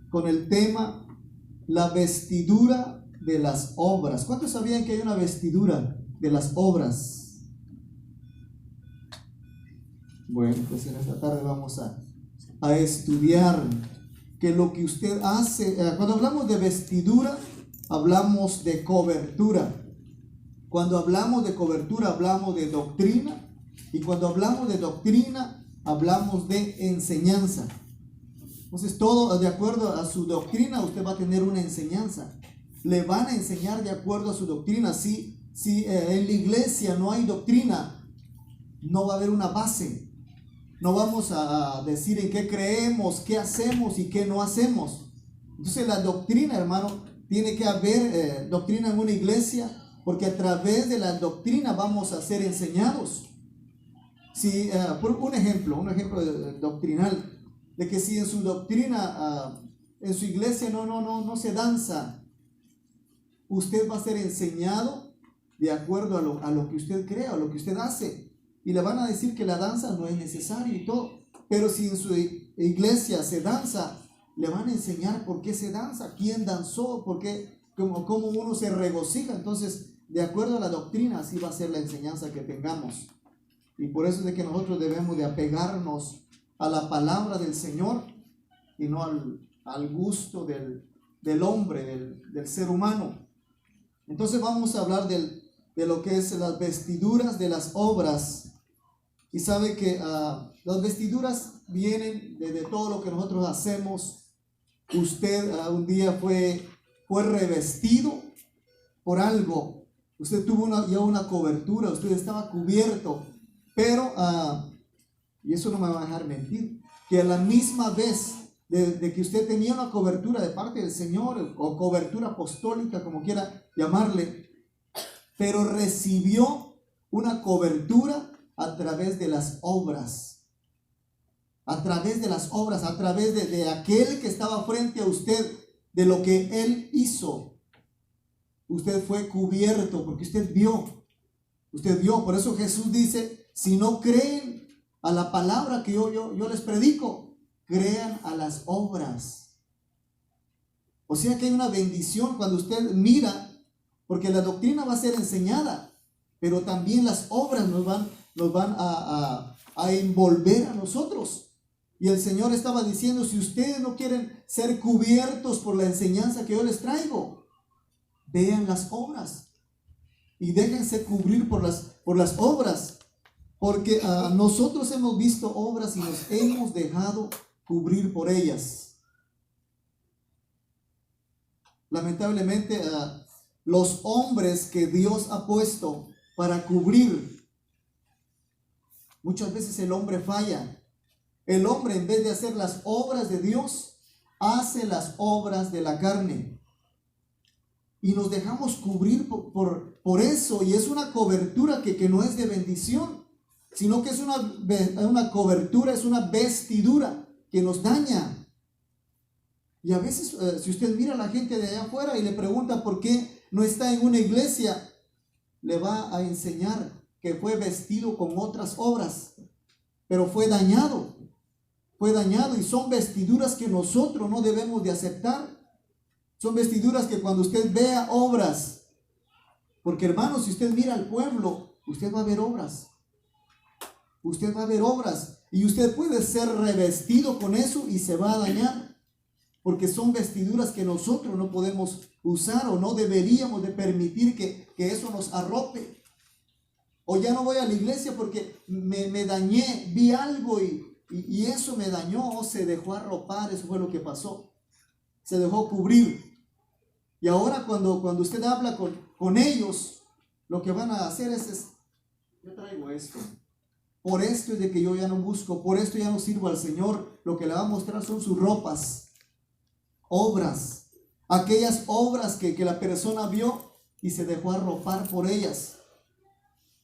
con el tema la vestidura de las obras. ¿Cuántos sabían que hay una vestidura de las obras? Bueno, pues en esta tarde vamos a estudiar que lo que usted hace, cuando hablamos de vestidura, hablamos de cobertura. Cuando hablamos de cobertura, hablamos de doctrina. Y cuando hablamos de doctrina, hablamos de enseñanza. Entonces, todo de acuerdo a su doctrina, usted va a tener una enseñanza. Le van a enseñar de acuerdo a su doctrina. Si en la iglesia no hay doctrina, no va a haber una base. No vamos a decir en qué creemos, qué hacemos y qué no hacemos. Entonces, la doctrina, hermano, tiene que haber doctrina en una iglesia, porque a través de la doctrina vamos a ser enseñados. Si, por un ejemplo doctrinal, de que si en su doctrina, en su iglesia no se danza, usted va a ser enseñado de acuerdo a lo que usted cree, a lo que usted hace. Y le van a decir que la danza no es necesaria y todo. Pero si en su iglesia se danza, le van a enseñar por qué se danza, quién danzó, por qué, cómo uno se regocija. Entonces, de acuerdo a la doctrina, así va a ser la enseñanza que tengamos. Y por eso es de que nosotros debemos de apegarnos a la palabra del Señor y no al gusto del hombre, del ser humano. Entonces vamos a hablar de lo que es las vestiduras de las obras. Y sabe que las vestiduras vienen de todo lo que nosotros hacemos. Usted un día fue revestido por algo. Usted tuvo ya una cobertura, usted estaba cubierto. Pero, y eso no me va a dejar mentir, que a la misma vez de que usted tenía una cobertura de parte del Señor, o cobertura apostólica, como quiera llamarle, pero recibió una cobertura a través de las obras. A través de las obras, a través de aquel que estaba frente a usted, de lo que él hizo. Usted fue cubierto porque usted vio. Por eso Jesús dice: si no creen a la palabra que yo les predico, crean a las obras. O sea que hay una bendición cuando usted mira, porque la doctrina va a ser enseñada, pero también las obras nos van a envolver a nosotros. Y el Señor estaba diciendo: si ustedes no quieren ser cubiertos por la enseñanza que yo les traigo, vean las obras y déjense cubrir por las obras. Porque nosotros hemos visto obras y nos hemos dejado cubrir por ellas. Lamentablemente, los hombres que Dios ha puesto para cubrir, muchas veces el hombre falla. El hombre, en vez de hacer las obras de Dios, hace las obras de la carne. Y nos dejamos cubrir por eso. Y es una cobertura que no es de bendición, sino que es una cobertura, es una vestidura que nos daña. Y a veces, si usted mira a la gente de allá afuera y le pregunta por qué no está en una iglesia, le va a enseñar que fue vestido con otras obras, pero fue dañado, y son vestiduras que nosotros no debemos de aceptar. Son vestiduras que cuando usted vea obras, porque hermano, si usted mira al pueblo, usted va a ver obras. Usted va a ver obras y usted puede ser revestido con eso y se va a dañar, porque son vestiduras que nosotros no podemos usar o no deberíamos de permitir que eso nos arrope. O ya no voy a la iglesia porque me dañé, vi algo y eso me dañó, o se dejó arropar. Eso fue lo que pasó, se dejó cubrir. Y ahora cuando usted habla con ellos, lo que van a hacer es yo traigo esto. Por esto es de que yo ya no busco, por esto ya no sirvo al Señor. Lo que le va a mostrar son sus ropas, obras, aquellas obras que la persona vio y se dejó arropar por ellas.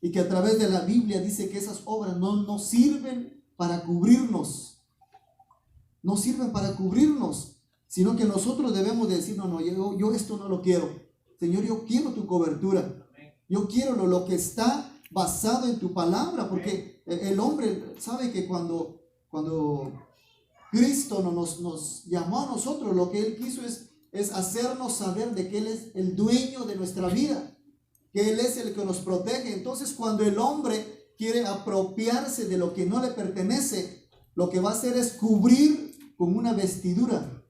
Y que a través de la Biblia dice que esas obras no sirven para cubrirnos. No sirven para cubrirnos, sino que nosotros debemos de decir: no, yo esto no lo quiero. Señor, yo quiero tu cobertura. Yo quiero lo que está basado en tu palabra, porque el hombre sabe que cuando Cristo nos llamó a nosotros, lo que Él quiso es hacernos saber de que Él es el dueño de nuestra vida, que Él es el que nos protege. Entonces, cuando el hombre quiere apropiarse de lo que no le pertenece, lo que va a hacer es cubrir con una vestidura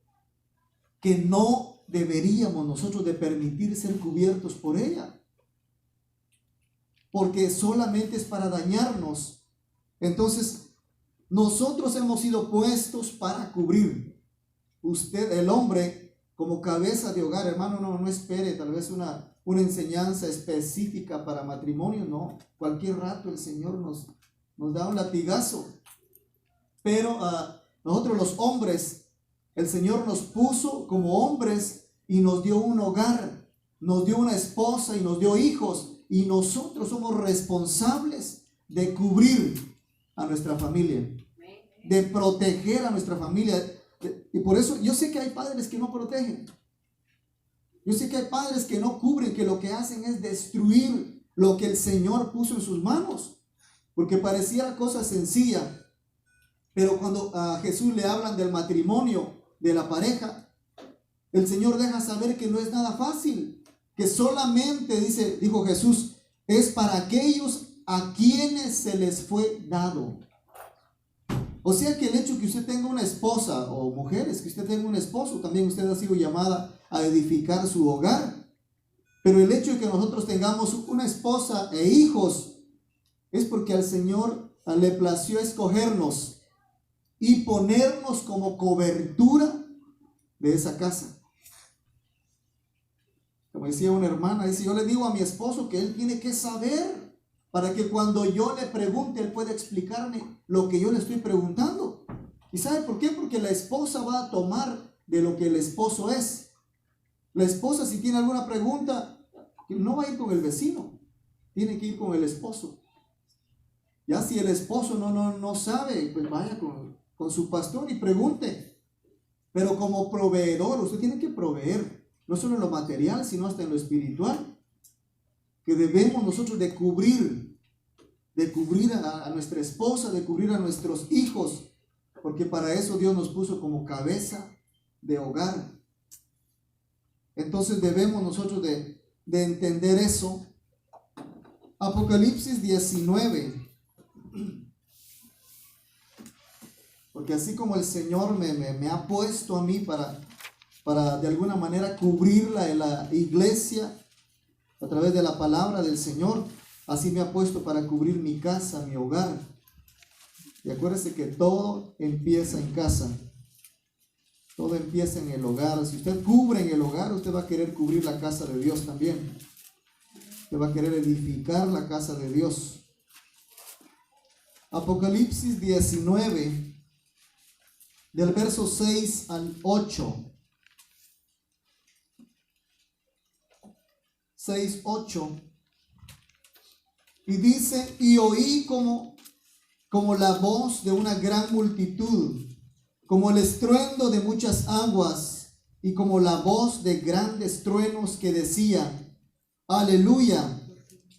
que no deberíamos nosotros de permitir ser cubiertos por ella, porque solamente es para dañarnos. Entonces, nosotros hemos sido puestos para cubrir. Usted, el hombre, como cabeza de hogar, hermano, no espere tal vez una enseñanza específica para matrimonio, no. Cualquier rato el Señor nos da un latigazo. Pero nosotros los hombres, el Señor nos puso como hombres y nos dio un hogar, nos dio una esposa y nos dio hijos. Y nosotros somos responsables de cubrir a nuestra familia, de proteger a nuestra familia. Y por eso yo sé que hay padres que no protegen. Yo sé que hay padres que no cubren, que lo que hacen es destruir lo que el Señor puso en sus manos. Porque parecía cosa sencilla. Pero cuando a Jesús le hablan del matrimonio, de la pareja, el Señor deja saber que no es nada fácil. Que solamente, dijo Jesús, es para aquellos a quienes se les fue dado. O sea que el hecho que usted tenga una esposa, o mujeres, que usted tenga un esposo, también usted ha sido llamada a edificar su hogar. Pero el hecho de que nosotros tengamos una esposa e hijos es porque al Señor le plació escogernos y ponernos como cobertura de esa casa. Como decía una hermana, dice, yo le digo a mi esposo que él tiene que saber para que cuando yo le pregunte, él pueda explicarme lo que yo le estoy preguntando. ¿Y sabe por qué? Porque la esposa va a tomar de lo que el esposo es. La esposa, si tiene alguna pregunta, no va a ir con el vecino, tiene que ir con el esposo. Ya si el esposo no sabe, pues vaya con su pastor y pregunte. Pero como proveedor, usted tiene que proveer. No solo en lo material, sino hasta en lo espiritual. Que debemos nosotros de cubrir a nuestra esposa, de cubrir a nuestros hijos. Porque para eso Dios nos puso como cabeza de hogar. Entonces debemos nosotros de entender eso. Apocalipsis 19. Porque así como el Señor me ha puesto a mí para de alguna manera cubrirla en la iglesia a través de la palabra del Señor, así me ha puesto para cubrir mi casa, mi hogar. Y acuérdese que todo empieza en casa, todo empieza en el hogar. Si usted cubre en el hogar, usted va a querer cubrir la casa de Dios también. Usted va a querer edificar la casa de Dios. Apocalipsis 19, del verso 6 al 8. 6, 8, y dice, y oí como la voz de una gran multitud, como el estruendo de muchas aguas, y como la voz de grandes truenos que decía, aleluya,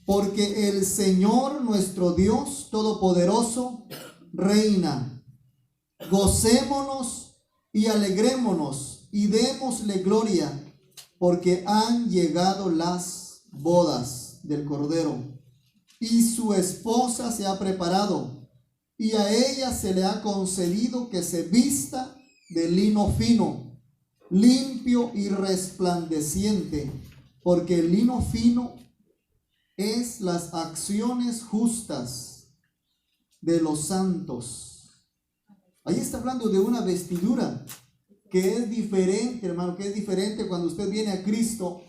porque el Señor nuestro Dios Todopoderoso reina. Gocémonos y alegrémonos y démosle gloria, porque han llegado las bodas del Cordero, y su esposa se ha preparado, y a ella se le ha concedido que se vista de lino fino, limpio y resplandeciente, porque el lino fino es las acciones justas de los santos. Ahí está hablando de una vestidura que es diferente, hermano, que es diferente cuando usted viene a Cristo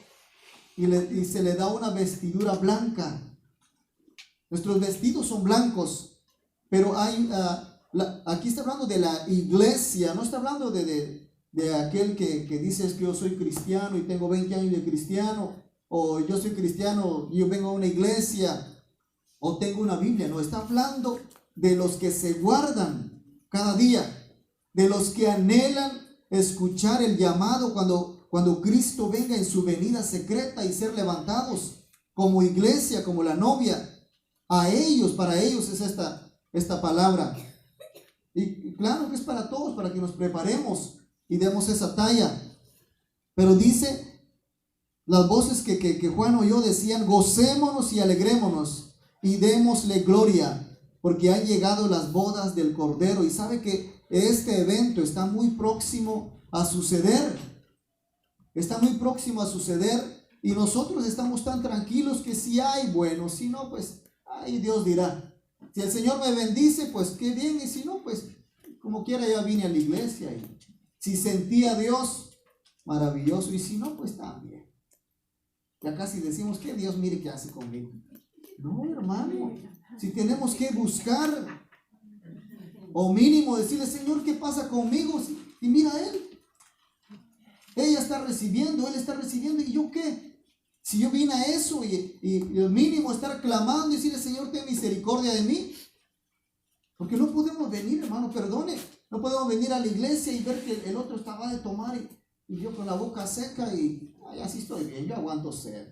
y se le da una vestidura blanca. Nuestros vestidos son blancos, pero aquí está hablando de la iglesia, no está hablando de aquel que dice es que yo soy cristiano y tengo 20 años de cristiano, o yo soy cristiano y yo vengo a una iglesia, o tengo una Biblia. No, está hablando de los que se guardan cada día, de los que anhelan escuchar el llamado cuando Cristo venga en su venida secreta y ser levantados como iglesia, como la novia. A ellos, para ellos es esta palabra. Y claro que es para todos, para que nos preparemos y demos esa talla. Pero dice, las voces que Juan oyó decían, gocémonos y alegrémonos y démosle gloria, porque han llegado las bodas del Cordero. Y sabe que este evento está muy próximo a suceder. Está muy próximo a suceder. Y nosotros estamos tan tranquilos que si hay, bueno, si no, pues, ay, Dios dirá. Si el Señor me bendice, pues qué bien. Y si no, pues, como quiera, ya vine a la iglesia. Y si sentía a Dios, maravilloso. Y si no, pues también. Ya casi decimos que Dios mire qué hace conmigo. No, hermano. Si tenemos que buscar, o mínimo decirle, Señor, ¿qué pasa conmigo? Y mira a Él. Ella está recibiendo, Él está recibiendo. ¿Y yo qué? Si yo vine a eso y el mínimo estar clamando y decirle, Señor, ten misericordia de mí. Porque no podemos venir, hermano, perdone. No podemos venir a la iglesia y ver que el otro estaba de tomar y yo con la boca seca y ay, así estoy bien, yo aguanto sed.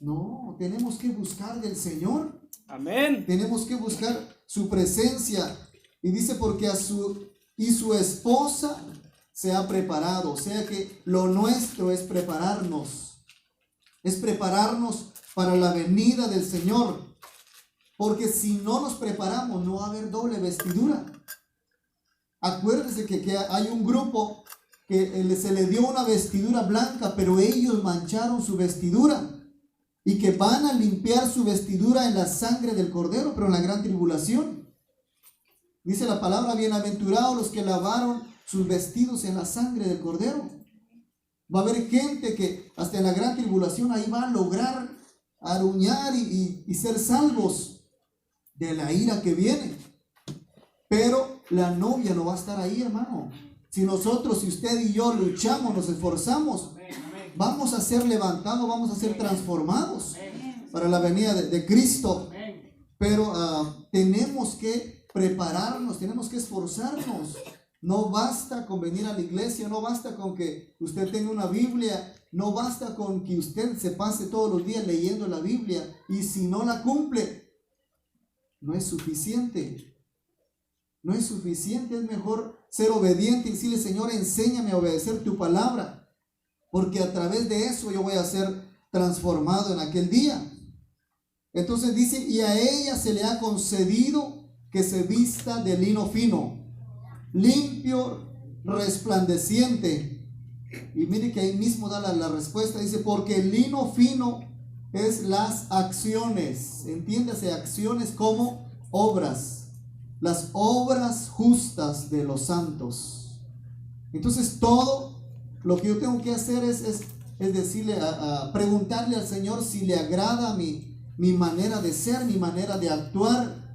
No, tenemos que buscar del Señor. Amén. Tenemos que buscar su presencia. Y dice, porque su esposa se ha preparado. O sea que lo nuestro es prepararnos. Es prepararnos para la venida del Señor. Porque si no nos preparamos, no va a haber doble vestidura. Acuérdense que hay un grupo que se le dio una vestidura blanca, pero ellos mancharon su vestidura. Y que van a limpiar su vestidura en la sangre del Cordero, pero en la gran tribulación. Dice la palabra, bienaventurados los que lavaron sus vestidos en la sangre del Cordero. Va a haber gente que hasta en la gran tribulación ahí va a lograr aruñar y ser salvos de la ira que viene. Pero la novia no va a estar ahí, hermano. Si nosotros, si usted y yo luchamos, nos esforzamos, vamos a ser levantados, vamos a ser transformados para la venida de Cristo. Pero tenemos que prepararnos, tenemos que esforzarnos. No basta con venir a la iglesia, no basta con que usted tenga una Biblia, no basta con que usted se pase todos los días leyendo la Biblia y si no la cumple, no es suficiente. No es suficiente, es mejor ser obediente y decirle, Señor, enséñame a obedecer tu palabra, porque a través de eso yo voy a ser transformado en aquel día. Entonces dice, y a ella se le ha concedido que se vista de lino fino, limpio, resplandeciente. Y mire que ahí mismo da la respuesta, dice, porque el lino fino es las acciones, entiéndase, acciones como obras, las obras justas de los santos. Entonces todo lo que yo tengo que hacer es decirle, preguntarle al Señor si le agrada mi manera de ser, mi manera de actuar.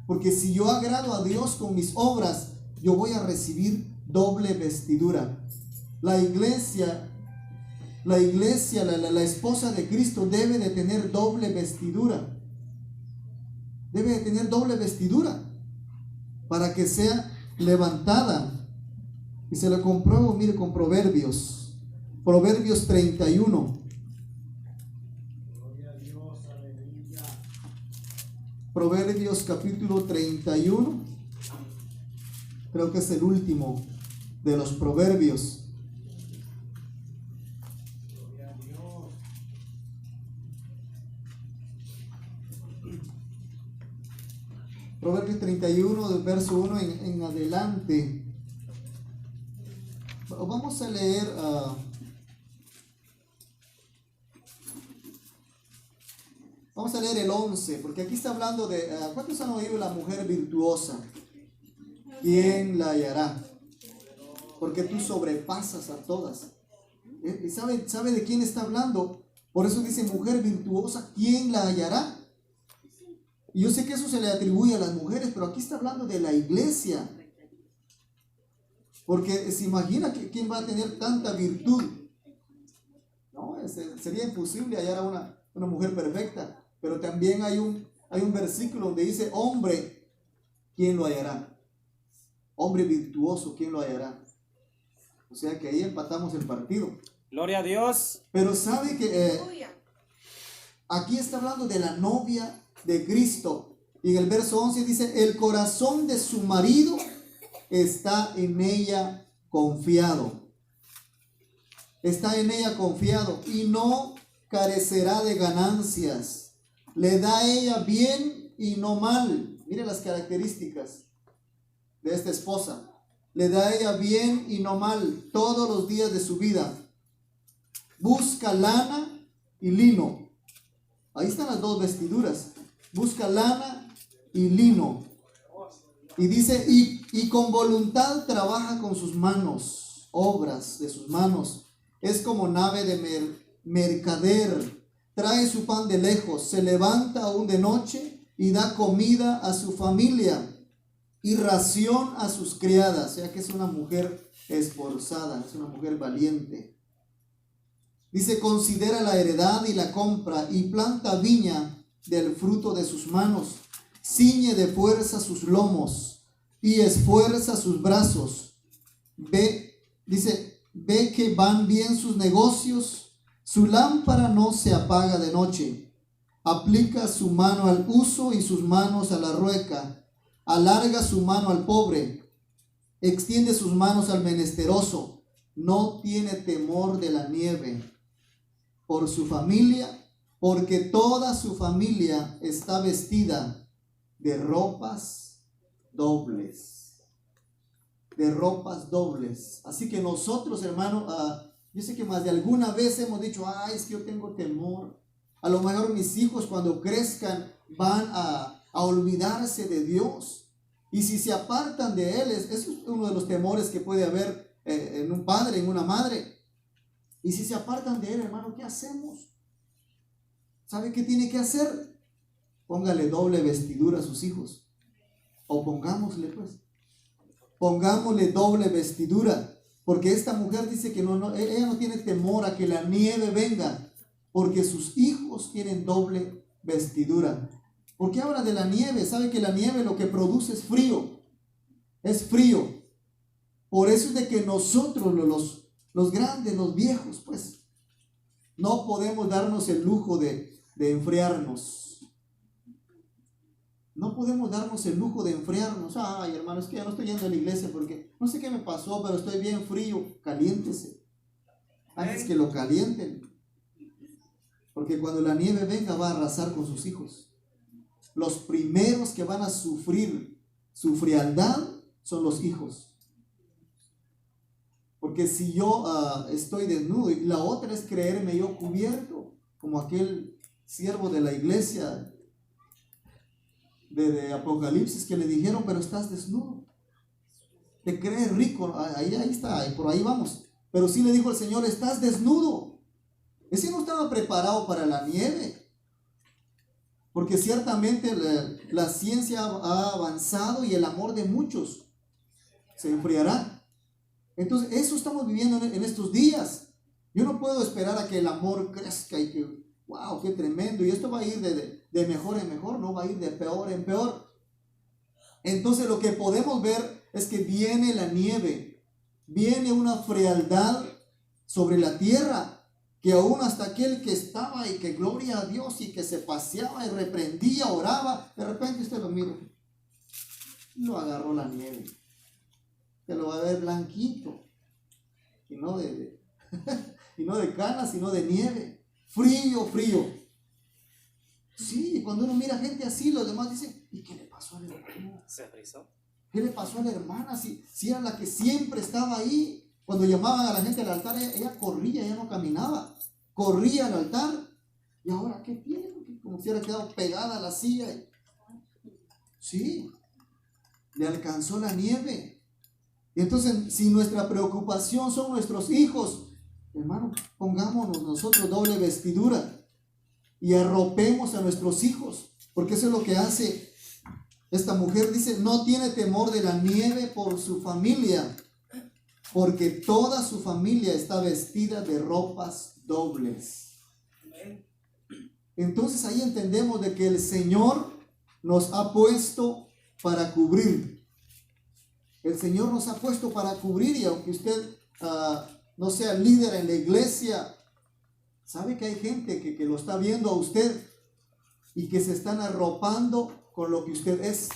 Porque si yo agrado a Dios con mis obras, yo voy a recibir doble vestidura. La iglesia, la esposa de Cristo debe de tener doble vestidura. Debe de tener doble vestidura para que sea levantada. Y se lo compruebo, mire, con Proverbios. Proverbios 31. Proverbios capítulo 31. Creo que es el último de los proverbios. Proverbios 31, del verso 1 en adelante. Vamos a leer el 11, porque aquí está hablando de ¿cuántos han oído la mujer virtuosa? ¿Quién la hallará? Porque tú sobrepasas a todas. ¿Y sabe de quién está hablando? Por eso dice mujer virtuosa, ¿quién la hallará? Y yo sé que eso se le atribuye a las mujeres, pero aquí está hablando de la iglesia. Porque se imagina que quién va a tener tanta virtud. No, sería imposible hallar a una mujer perfecta. Pero también hay un versículo donde dice, hombre, ¿quién lo hallará? Hombre virtuoso, ¿quién lo hallará? O sea que ahí empatamos el partido. Gloria a Dios. Pero sabe que aquí está hablando de la novia de Cristo. Y en el verso 11 dice, el corazón de su marido está en ella confiado. Está en ella confiado y no carecerá de ganancias. Le da a ella bien y no mal. Mire las características de esta esposa. Le da a ella bien y no mal todos los días de su vida. Busca lana y lino. Ahí están las dos vestiduras. Busca lana y lino. Y dice, y con voluntad trabaja con sus manos, obras de sus manos. Es como nave de mercader. Trae su pan de lejos, se levanta aún de noche y da comida a su familia y ración a sus criadas. O sea que es una mujer esforzada, es una mujer valiente. Dice, considera la heredad y la compra y planta viña del fruto de sus manos. Ciñe de fuerza sus lomos y esfuerza sus brazos. Ve que van bien sus negocios. Su lámpara no se apaga de noche. Aplica su mano al uso y sus manos a la rueca. Alarga su mano al pobre. Extiende sus manos al menesteroso. No tiene temor de la nieve. Por su familia, porque toda su familia está vestida de ropas dobles. De ropas dobles. Así que nosotros, hermano, yo sé que más de alguna vez hemos dicho, es que yo tengo temor. A lo mejor mis hijos cuando crezcan van a olvidarse de Dios. Y si se apartan de Él, eso es uno de los temores que puede haber en un padre, en una madre. Y si se apartan de Él, hermano, ¿qué hacemos? ¿Sabe qué tiene que hacer? Póngale doble vestidura a sus hijos. O pongámosle doble vestidura. Porque esta mujer dice que ella no tiene temor a que la nieve venga. Porque sus hijos tienen doble vestidura. ¿Por qué habla de la nieve? ¿Sabe que la nieve lo que produce es frío? Es frío. Por eso es de que nosotros, los grandes, los viejos, pues, no podemos darnos el lujo de enfriarnos. No podemos darnos el lujo de enfriarnos. Ay, hermano, es que ya no estoy yendo a la iglesia porque no sé qué me pasó, pero estoy bien frío. Caliéntese. Antes que lo calienten. Porque cuando la nieve venga va a arrasar con sus hijos. Los primeros que van a sufrir su frialdad son los hijos. Porque si yo estoy desnudo, y la otra es creerme yo cubierto, como aquel siervo de la iglesia de Apocalipsis que le dijeron, pero estás desnudo. Te crees rico, ahí está, por ahí vamos. Pero sí le dijo el Señor, estás desnudo. Ese no estaba preparado para la nieve. Porque ciertamente la ciencia ha avanzado y el amor de muchos se enfriará. Entonces, eso estamos viviendo en estos días. Yo no puedo esperar a que el amor crezca y que, wow, qué tremendo. Y esto va a ir de mejor en mejor, no va a ir de peor en peor. Entonces, lo que podemos ver es que viene la nieve, viene una frialdad sobre la tierra, que aún hasta aquel que estaba y que gloria a Dios y que se paseaba y reprendía, oraba, de repente usted lo mira, lo agarró la nieve. Que lo va a ver blanquito, y no de canas, sino de nieve, frío. Sí, cuando uno mira gente así, los demás dicen, ¿y qué le pasó al hermano? ¿Se frizó? ¿Qué le pasó a la hermana? Si era la que siempre estaba ahí. Cuando llamaban a la gente al altar, ella corría, ella no caminaba, corría al altar. ¿Y ahora qué tiene? Como si hubiera quedado pegada a la silla. Sí, le alcanzó la nieve. Y entonces, si nuestra preocupación son nuestros hijos, hermano, pongámonos nosotros doble vestidura y arropemos a nuestros hijos, porque eso es lo que hace esta mujer. Dice, no tiene temor de la nieve por su familia, porque toda su familia está vestida de ropas dobles. Entonces ahí entendemos de que el Señor nos ha puesto para cubrir. El Señor nos ha puesto para cubrir, y aunque usted no sea líder en la iglesia, sabe que hay gente que lo está viendo a usted y que se están arropando con lo que usted es.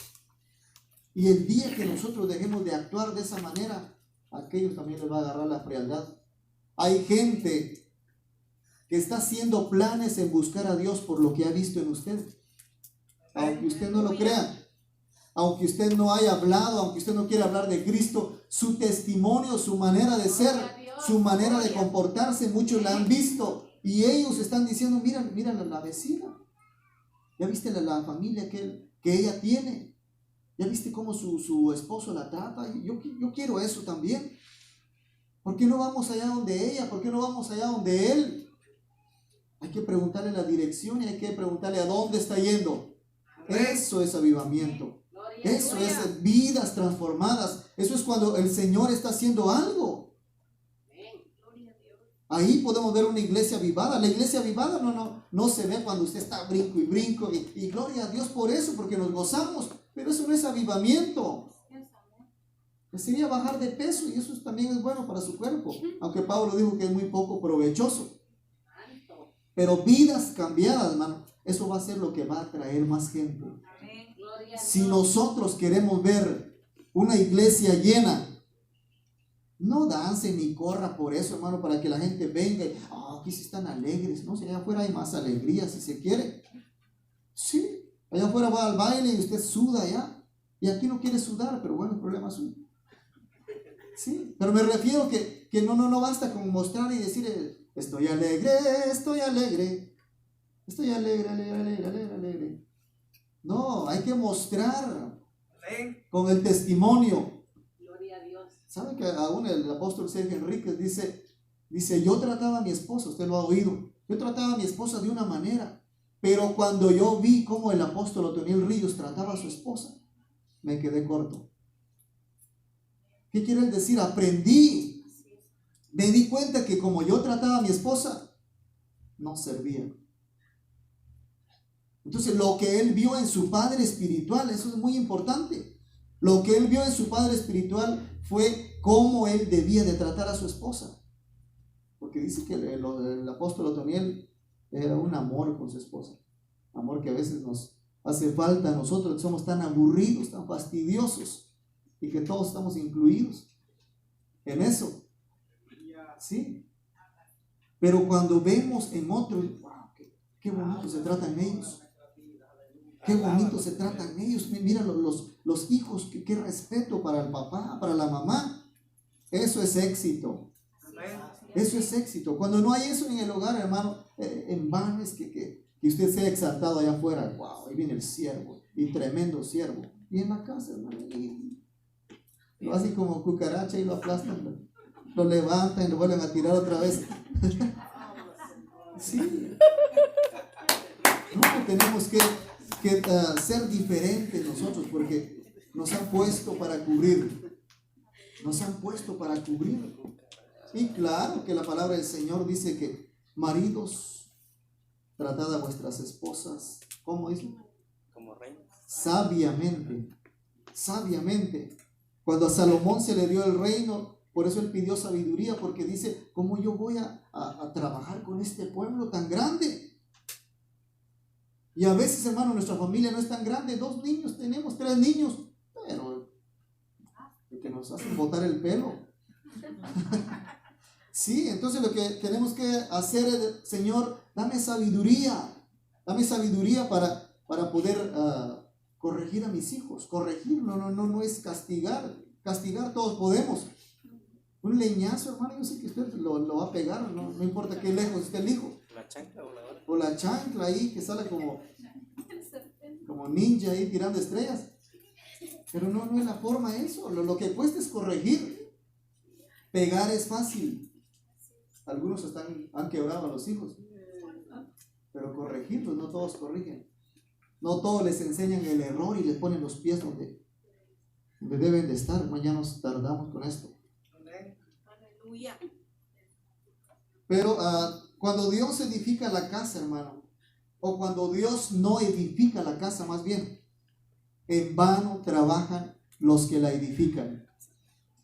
Y el día que nosotros dejemos de actuar de esa manera, a aquellos también les va a agarrar la frialdad. Hay gente que está haciendo planes en buscar a Dios por lo que ha visto en usted. Aunque usted no lo crea, aunque usted no haya hablado, aunque usted no quiera hablar de Cristo, su testimonio, su manera de ser, su manera de comportarse, muchos la han visto y ellos están diciendo, mira la vecina, ya viste la familia que ella tiene, ya viste cómo su esposo la trata, yo quiero eso también. ¿Por qué no vamos allá donde ella? ¿Por qué no vamos allá donde él? Hay que preguntarle la dirección y hay que preguntarle a dónde está yendo. Eso es avivamiento. Eso es vidas transformadas. Eso es cuando el Señor está haciendo algo. Ahí podemos ver una iglesia avivada. La iglesia avivada no se ve cuando usted está brinco y brinco. Y gloria a Dios por eso, porque nos gozamos. Pero eso no es avivamiento. Sería bajar de peso y eso también es bueno para su cuerpo. Aunque Pablo dijo que es muy poco provechoso. Pero vidas cambiadas, hermano, eso va a ser lo que va a traer más gente. Si nosotros queremos ver una iglesia llena, no dance ni corra por eso, hermano, para que la gente venga y, aquí sí están alegres, no sé, allá afuera hay más alegría si se quiere. Sí, allá afuera va al baile y usted suda allá, y aquí no quiere sudar, pero bueno, el problema es suyo. Sí, pero me refiero que no basta con mostrar y decir, estoy alegre, alegre. No, hay que mostrar con el testimonio. Gloria a Dios. ¿Saben que aún el apóstol Sergio Enríquez dice, yo trataba a mi esposa, usted lo ha oído, yo trataba a mi esposa de una manera, pero cuando yo vi cómo el apóstol Otoniel Ríos trataba a su esposa, me quedé corto. ¿Qué quiere decir? Aprendí. Me di cuenta que como yo trataba a mi esposa, no servía. Entonces lo que él vio en su padre espiritual, eso es muy importante. Lo que él vio en su padre espiritual fue cómo él debía de tratar a su esposa. Porque dice que el apóstol Otoniel era un amor con su esposa. Amor que a veces nos hace falta a nosotros, que somos tan aburridos, tan fastidiosos. Y que todos estamos incluidos en eso. Sí. Pero cuando vemos en otros, wow, qué bonito se tratan ellos. Qué bonito se tratan ellos. Mira los hijos, qué respeto para el papá, para la mamá. Eso es éxito. Eso es éxito. Cuando no hay eso en el hogar, hermano, en vano es que usted sea exaltado allá afuera. Wow, ahí viene el siervo, y tremendo siervo. Y en la casa, hermano, lo hacen como cucaracha y lo aplastan, lo levantan y lo vuelven a tirar otra vez. Sí. No, tenemos que ser diferentes nosotros, porque nos han puesto para cubrir. Nos han puesto para cubrir. Y claro que la palabra del Señor dice que maridos, tratad a vuestras esposas, ¿cómo dice? Como reinas. Sabiamente. Cuando a Salomón se le dio el reino, por eso él pidió sabiduría, porque dice, ¿cómo yo voy a trabajar con este pueblo tan grande? Y a veces, hermano, nuestra familia no es tan grande, 2 niños tenemos, 3 niños, pero que nos hacen botar el pelo. Sí, entonces lo que tenemos que hacer es, Señor, dame sabiduría para poder corregir a mis hijos. Corregir no es castigar. Castigar todos podemos. Un leñazo, hermano, yo sé que usted lo va a pegar, no importa qué lejos esté el hijo. La chancla voladora. O la chancla ahí que sale como ninja ahí tirando estrellas. Pero no es la forma eso. Lo que cuesta es corregir. Pegar es fácil. Algunos han quebrado a los hijos. Pero corregirlos, no todos corrigen. No todos les enseñan el error y les ponen los pies donde deben de estar. Mañana nos tardamos con esto. Aleluya. Pero cuando Dios edifica la casa, hermano, o cuando Dios no edifica la casa, más bien, en vano trabajan los que la edifican.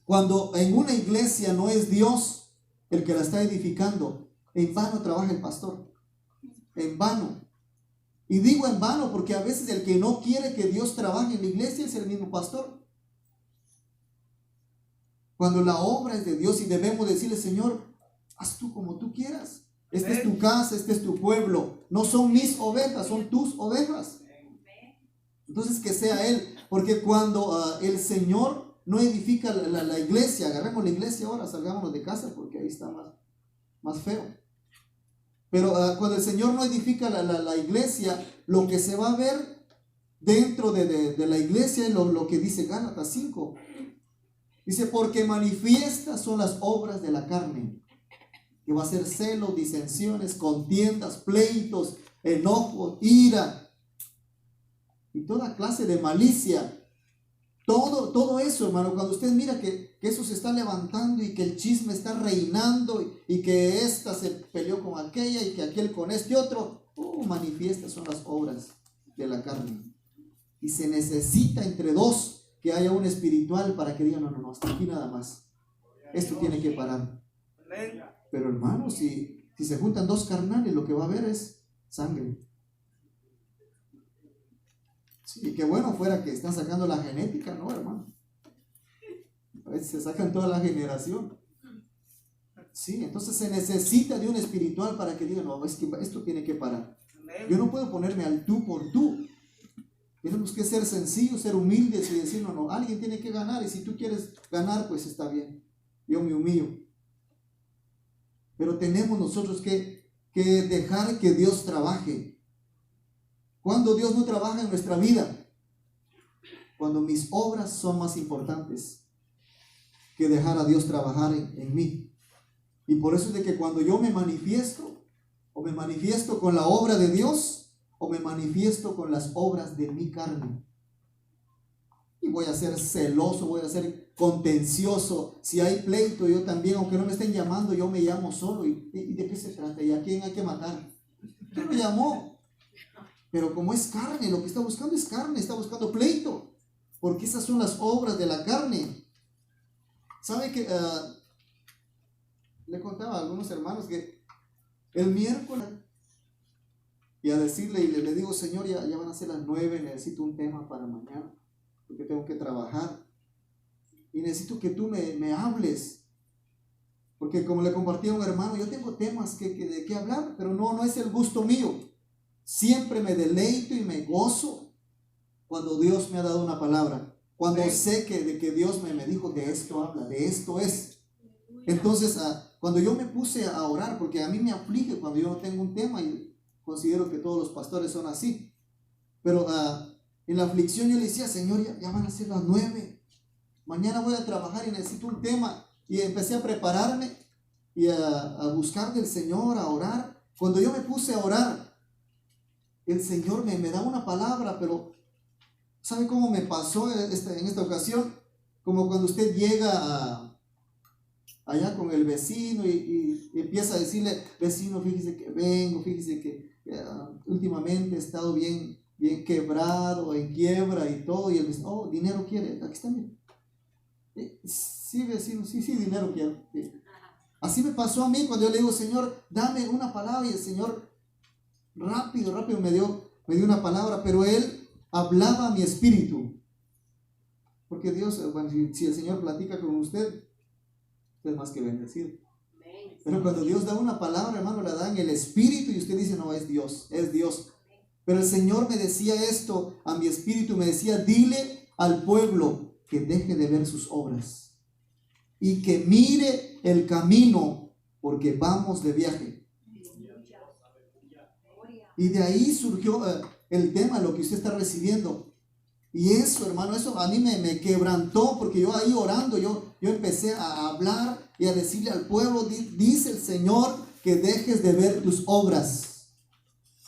Cuando en una iglesia no es Dios el que la está edificando, en vano trabaja el pastor. En vano. Y digo en vano porque a veces el que no quiere que Dios trabaje en la iglesia es el mismo pastor. Cuando la obra es de Dios y debemos decirle, Señor, haz tú como tú quieras. Esta es tu casa, este es tu pueblo. No son mis ovejas, son tus ovejas. Entonces que sea Él. Porque cuando el Señor no edifica la iglesia, agarremos la iglesia ahora, salgámonos de casa porque ahí está más feo. Pero cuando el Señor no edifica la iglesia, lo que se va a ver dentro de la iglesia es lo que dice Gálatas 5. Dice, porque manifiestas son las obras de la carne, que va a ser celos, disensiones, contiendas, pleitos, enojos, ira y toda clase de malicia. Todo eso, hermano, cuando usted mira que eso se está levantando y que el chisme está reinando y que esta se peleó con aquella y que aquel con este otro, manifiestas son las obras de la carne. Y se necesita entre dos que haya un espiritual para que digan, no, hasta aquí nada más. Esto tiene que parar. Pero hermano, si se juntan dos carnales, lo que va a haber es sangre. Sí, qué bueno fuera que están sacando la genética, ¿no, hermano? A veces se sacan toda la generación. Sí, entonces se necesita de un espiritual para que digan, no, es que esto tiene que parar. Yo no puedo ponerme al tú por tú. Tenemos que ser sencillos, ser humildes y decir, no, alguien tiene que ganar y si tú quieres ganar, pues está bien. Yo me humillo. Pero tenemos nosotros que dejar que Dios trabaje. Cuando Dios no trabaja en nuestra vida, cuando mis obras son más importantes que dejar a Dios trabajar en mí. Y por eso es de que cuando yo me manifiesto, o me manifiesto con la obra de Dios, o me manifiesto con las obras de mi carne. Y voy a ser celoso, voy a ser contencioso. Si hay pleito, yo también, aunque no me estén llamando, yo me llamo solo. ¿Y de qué se trata? ¿Y a quién hay que matar? ¿Quién me llamó? Pero como es carne, lo que está buscando es carne, está buscando pleito. Porque esas son las obras de la carne. ¿Sabe que le contaba a algunos hermanos que el miércoles, y a decirle, y le digo, Señor, ya van a ser las 9, necesito un tema para mañana, porque tengo que trabajar. Y necesito que tú me hables. Porque como le compartí a un hermano, yo tengo temas de qué hablar, pero no es el gusto mío. Siempre me deleito y me gozo cuando Dios me ha dado una palabra. Cuando sé de que Dios me dijo, de esto habla, de esto es. Entonces, cuando yo me puse a orar, porque a mí me aflige cuando yo no tengo un tema, y considero que todos los pastores son así. Pero en la aflicción yo le decía, Señor, ya van a ser las 9. Mañana voy a trabajar y necesito un tema. Y empecé a prepararme y a buscar del Señor, a orar. Cuando yo me puse a orar, el Señor me da una palabra, pero ¿sabe cómo me pasó en esta ocasión? Como cuando usted llega allá con el vecino y empieza a decirle, vecino, fíjese que vengo, fíjese que últimamente he estado bien quebrado, en quiebra y todo, y el vecino, dinero quiere, aquí está bien. Sí, vecino, sí, dinero quiero. Sí. Así me pasó a mí cuando yo le digo, Señor, dame una palabra, y el Señor rápido me dio una palabra, pero Él hablaba a mi espíritu. Porque Dios, bueno, si el Señor platica con usted es más que bendecido. Pero cuando Dios da una palabra, hermano, la da en el espíritu y usted dice, no, es Dios. Pero el Señor me decía esto a mi espíritu, me decía, dile al pueblo que deje de ver sus obras y que mire el camino, porque vamos de viaje. Y de ahí surgió el tema, lo que usted está recibiendo. Y eso, hermano, eso a mí me quebrantó, porque yo ahí orando, yo empecé a hablar y a decirle al pueblo, dice el Señor, que dejes de ver tus obras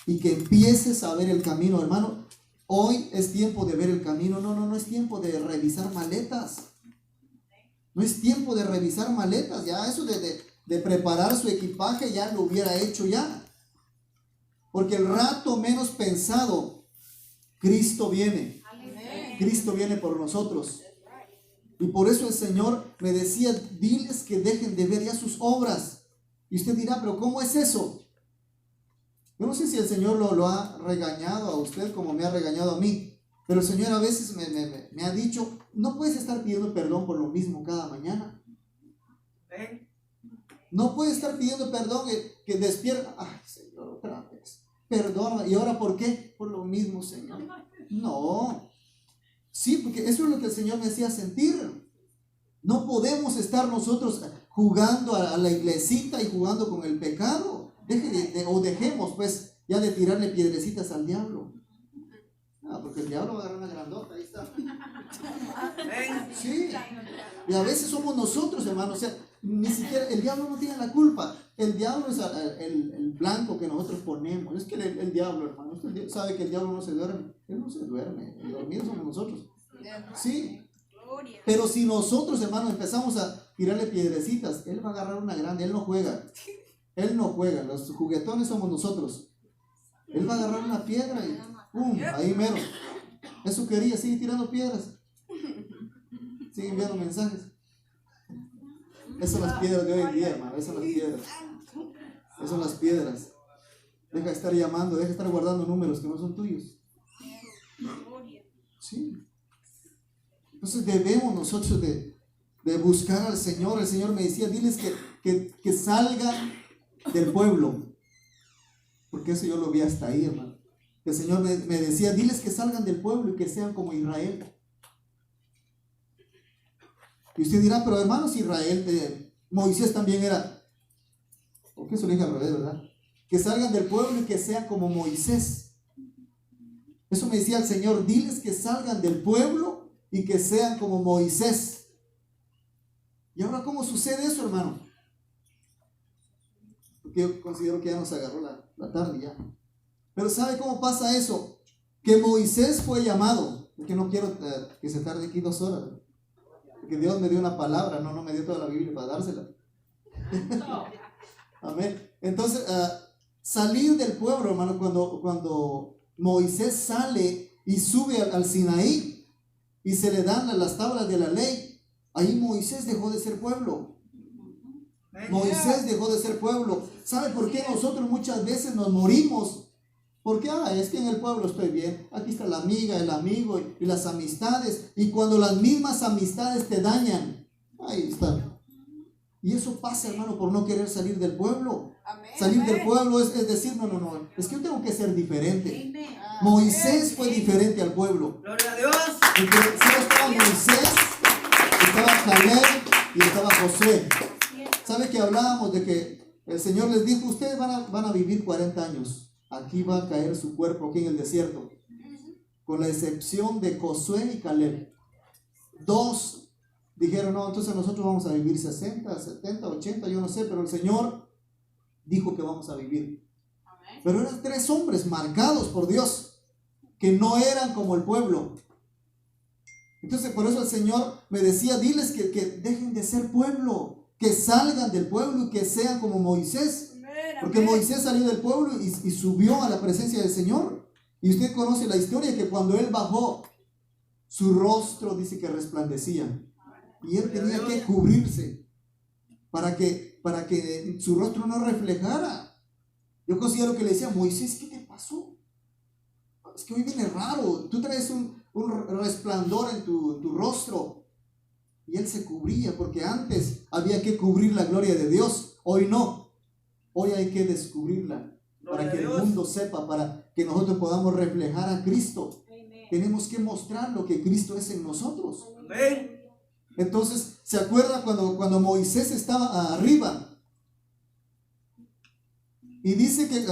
y que empieces a ver el camino, hermano. Hoy es tiempo de ver el camino. No es tiempo de revisar maletas. No es tiempo de revisar maletas. Ya eso de preparar su equipaje ya lo hubiera hecho ya. Porque el rato menos pensado, Cristo viene. Cristo viene por nosotros. Y por eso el Señor me decía, diles que dejen de ver ya sus obras. Y usted dirá, pero ¿cómo es eso? Yo no sé si el Señor lo ha regañado a usted como me ha regañado a mí, pero el Señor a veces me ha dicho, no puedes estar pidiendo perdón por lo mismo cada mañana. No puedes estar pidiendo perdón que despierta. Ay, Señor, otra vez. Perdona. ¿Y ahora por qué? Por lo mismo, Señor. No. Sí, porque eso es lo que el Señor me hacía sentir. No podemos estar nosotros jugando a la iglesita y jugando con el pecado. O dejemos pues ya de tirarle piedrecitas al diablo. Porque el diablo va a agarrar una grandota, ahí está. Sí. Y a veces somos nosotros, hermanos. O sea, ni siquiera el diablo no tiene la culpa. El diablo es el blanco que nosotros ponemos. Es que el diablo, hermano, usted sabe que el diablo no se duerme. Él no se duerme. El dormido somos nosotros. Sí. Pero si nosotros, hermanos, empezamos a tirarle piedrecitas, él va a agarrar una grande. Él no juega. Él no juega. Los juguetones somos nosotros. Él va a agarrar una piedra y ¡pum! Ahí mero. Eso quería, sigue tirando piedras. Sigue enviando mensajes. Esas son las piedras de hoy en día, hermano. Esas son las piedras. Esas son las piedras. Deja de estar llamando, deja de estar guardando números que no son tuyos. Sí. Entonces debemos nosotros de buscar al Señor. El Señor me decía, diles que salgan del pueblo. Porque eso yo lo vi hasta ahí, hermano. El Señor me decía, diles que salgan del pueblo y que sean como Israel. Y usted dirá, pero hermanos, Israel, Moisés también era. ¿Por qué eso lo dije al revés, verdad? Que salgan del pueblo y que sean como Moisés. Eso me decía el Señor, diles que salgan del pueblo y que sean como Moisés. ¿Y ahora cómo sucede eso, hermano? Porque yo considero que ya nos agarró la tarde ya. Pero ¿sabe cómo pasa eso? Que Moisés fue llamado. Porque no quiero que se tarde aquí 2 horas. Porque Dios me dio una palabra, no me dio toda la Biblia para dársela. Amén. Entonces, salir del pueblo, hermano, cuando Moisés sale y sube al Sinaí y se le dan las tablas de la ley, ahí Moisés dejó de ser pueblo. Moisés dejó de ser pueblo. ¿Sabe por qué nosotros muchas veces nos morimos? Porque es que en el pueblo estoy bien. Aquí está la amiga, el amigo y las amistades. Y cuando las mismas amistades te dañan, ahí está. Y eso pasa, hermano, por no querer salir del pueblo. Salir del pueblo es decir, no. Es que yo tengo que ser diferente. Moisés fue diferente al pueblo. Gloria a Dios. Porque si estaba Moisés, estaba Caleb y estaba Josué. ¿Sabe que hablábamos de que el Señor les dijo, ustedes van a vivir 40 años? Aquí va a caer su cuerpo aquí en el desierto, con la excepción de Josué y Caleb. 2 dijeron, no, entonces nosotros vamos a vivir 60, 70, 80, yo no sé, pero el Señor dijo que vamos a vivir. Pero eran 3 hombres marcados por Dios, que no eran como el pueblo. Entonces por eso el Señor me decía, diles que dejen de ser pueblo, que salgan del pueblo y que sean como Moisés. Porque Moisés salió del pueblo y subió a la presencia del Señor. Y usted conoce la historia que cuando él bajó, su rostro dice que resplandecía. Y él tenía que cubrirse para que su rostro no reflejara. Yo considero que le decía, Moisés, ¿qué te pasó? Es que hoy viene raro. Tú traes un resplandor en tu rostro. Y él se cubría porque antes había que cubrir la gloria de Dios. Hoy no. Hoy hay que descubrirla para que el mundo sepa, para que nosotros podamos reflejar a Cristo. Tenemos que mostrar lo que Cristo es en nosotros. Entonces, ¿se acuerda cuando Moisés estaba arriba? Y dice que,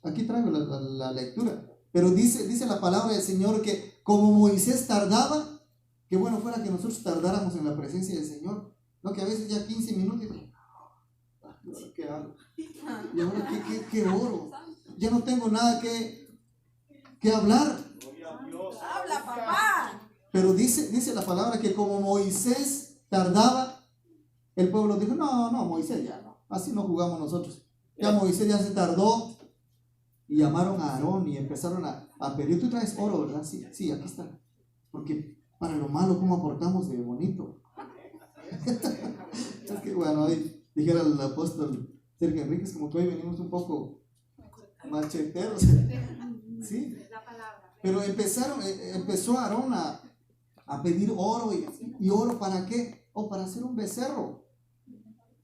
aquí traigo la lectura, pero dice la palabra del Señor que como Moisés tardaba, que bueno fuera que nosotros tardáramos en la presencia del Señor. No, que a veces ya 15 minutos y ¿y ahora qué hago? ¿Y ahora qué oro? Ya no tengo nada que hablar. Habla, papá. Pero dice la palabra que como Moisés tardaba, el pueblo dijo, no, Moisés ya no. Así no jugamos nosotros. Ya Moisés ya se tardó. Y llamaron a Aarón y empezaron a pedir. Tú traes oro, ¿verdad? Sí, aquí está. Porque para lo malo, ¿cómo aportamos de bonito? Es que bueno, ahí dijera el apóstol Sergio Enríquez, como que hoy venimos un poco macheteros. Sí. Pero empezó Aarón a pedir oro. ¿Y oro para qué? Para hacer un becerro.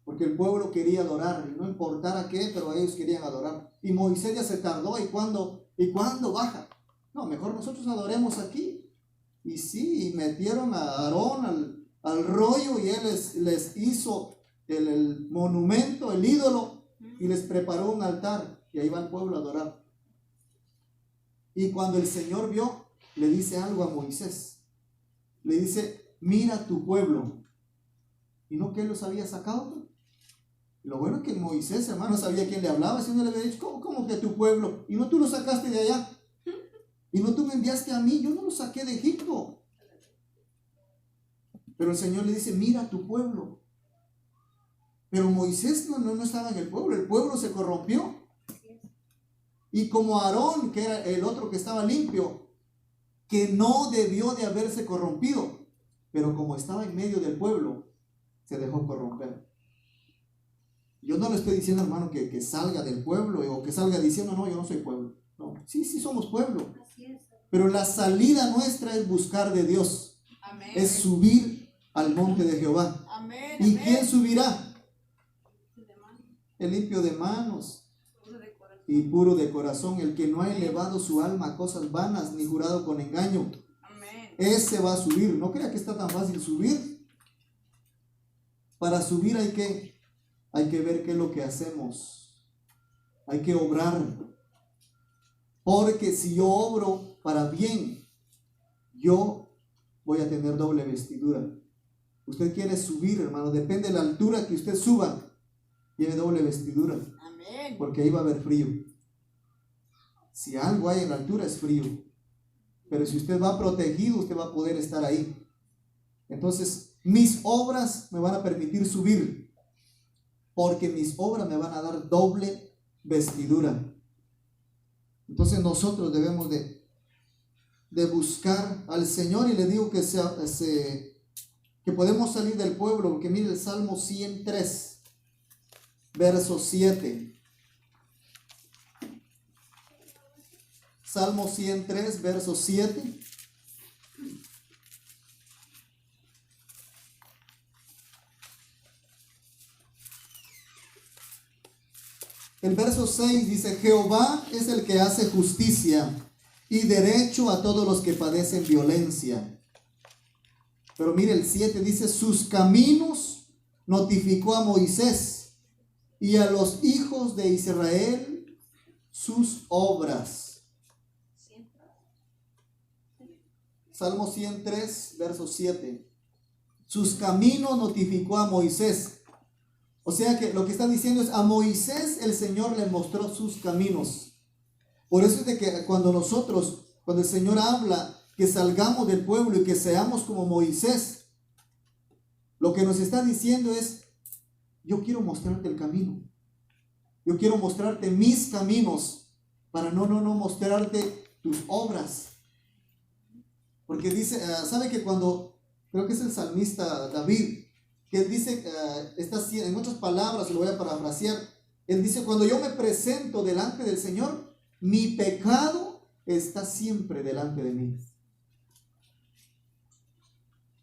Porque el pueblo quería adorar, y no importara qué, pero ellos querían adorar. Y Moisés ya se tardó, ¿y cuándo baja? No, mejor nosotros adoremos aquí. Y sí, y metieron a Aarón al rollo, y él les hizo el monumento, el ídolo, y les preparó un altar, y ahí va el pueblo a adorar. Y cuando el Señor vio, le dice algo a Moisés. Le dice, mira tu pueblo. ¿Y no que él los había sacado? Lo bueno es que Moisés, hermano, sabía quién le hablaba. Si uno le había dicho, ¿cómo que tu pueblo? Y no tú lo sacaste de allá. Y no tú me enviaste a mí. Yo no lo saqué de Egipto. Pero el Señor le dice, mira tu pueblo. Pero Moisés no estaba en el pueblo se corrompió. Y como Aarón, que era el otro que estaba limpio, que no debió de haberse corrompido, pero como estaba en medio del pueblo, se dejó corromper. Yo no le estoy diciendo, hermano, que salga del pueblo o que salga diciendo, no, yo no soy pueblo. No, sí somos pueblo. Pero la salida nuestra es buscar de Dios. Amén. Es subir al monte de Jehová. Amén. ¿Y Amén. quién subirá? El limpio de manos y puro de corazón, el que no ha elevado su alma a cosas vanas ni jurado con engaño. Amén. Ese va a subir. No crea que está tan fácil subir. Para subir hay que ver qué es lo que hacemos. Hay que obrar. Porque si yo obro para bien, yo voy a tener doble vestidura. Usted quiere subir, hermano, depende de la altura que usted suba, tiene doble vestidura. Amén. Porque ahí va a haber frío. Si algo hay en la altura es frío. Pero si usted va protegido, usted va a poder estar ahí. Entonces, mis obras me van a permitir subir. Porque mis obras me van a dar doble vestidura. Entonces nosotros debemos de buscar al Señor. Y le digo que podemos salir del pueblo. Porque mire el Salmo 103, verso 7. Salmo 103, verso 7. El verso 6 dice, Jehová es el que hace justicia y derecho a todos los que padecen violencia. Pero mire el 7 dice, sus caminos notificó a Moisés y a los hijos de Israel sus obras. Salmo 103, verso 7. Sus caminos notificó a Moisés. O sea que lo que está diciendo es, a Moisés el Señor le mostró sus caminos. Por eso es de que cuando el Señor habla que salgamos del pueblo y que seamos como Moisés, lo que nos está diciendo es, yo quiero mostrarte el camino. Yo quiero mostrarte mis caminos para no mostrarte tus obras. Porque dice, ¿sabe que creo que es el salmista David, que él dice, en otras palabras, lo voy a parafrasear, él dice, cuando yo me presento delante del Señor, mi pecado está siempre delante de mí.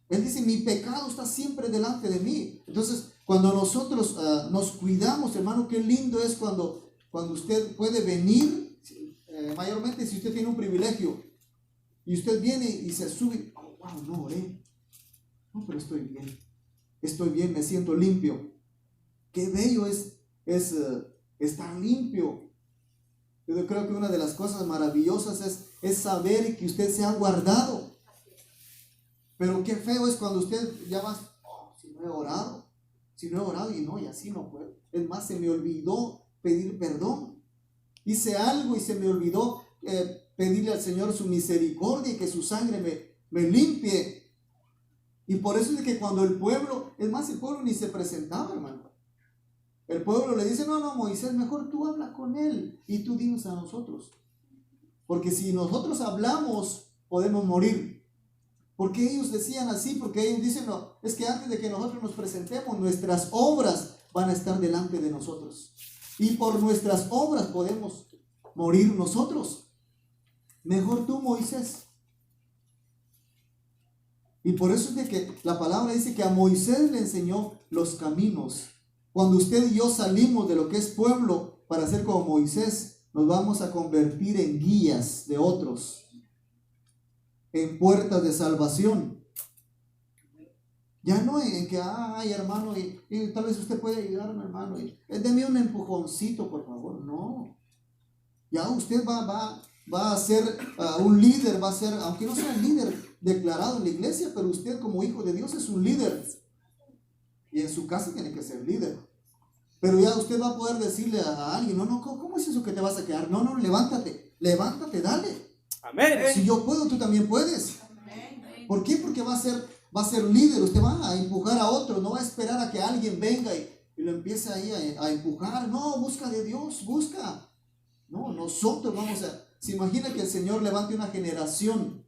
Él dice, mi pecado está siempre delante de mí. Entonces, cuando nosotros nos cuidamos, hermano, qué lindo es cuando usted puede venir, mayormente si usted tiene un privilegio, y usted viene y se sube, oh, wow, no, pero estoy bien, me siento limpio. Qué bello es estar limpio. Yo creo que una de las cosas maravillosas es saber que usted se ha guardado. Pero qué feo es cuando usted ya va, si no he orado y así no puedo. Es más, se me olvidó pedir perdón. Hice algo y se me olvidó pedirle al Señor su misericordia y que su sangre me limpie. Y por eso es que cuando el pueblo ni se presentaba, hermano. El pueblo le dice, no, Moisés, mejor tú habla con él y tú dinos a nosotros. Porque si nosotros hablamos, podemos morir. Porque ellos decían así, porque ellos dicen, no, es que antes de que nosotros nos presentemos, nuestras obras van a estar delante de nosotros. Y por nuestras obras podemos morir nosotros. Mejor tú, Moisés. Y por eso es de que la palabra dice que a Moisés le enseñó los caminos. Cuando usted y yo salimos de lo que es pueblo para ser como Moisés, nos vamos a convertir en guías de otros, en puertas de salvación. Ya no en que, ay hermano, y tal vez usted puede ayudarme, hermano, deme un empujoncito, por favor. No. Ya usted va a ser un líder, va a ser, aunque no sea un líder declarado en la iglesia, pero usted como hijo de Dios es un líder. Y en su casa tiene que ser líder. Pero ya usted va a poder decirle a alguien, no, ¿cómo es eso que te vas a quedar? No, levántate, dale. Amén. Si yo puedo, tú también puedes. ¿Por qué? Porque va a ser líder, usted va a empujar a otro, no va a esperar a que alguien venga y lo empiece ahí a empujar. No, busca de Dios, busca. No, nosotros vamos a... ¿Se imagina que el Señor levante una generación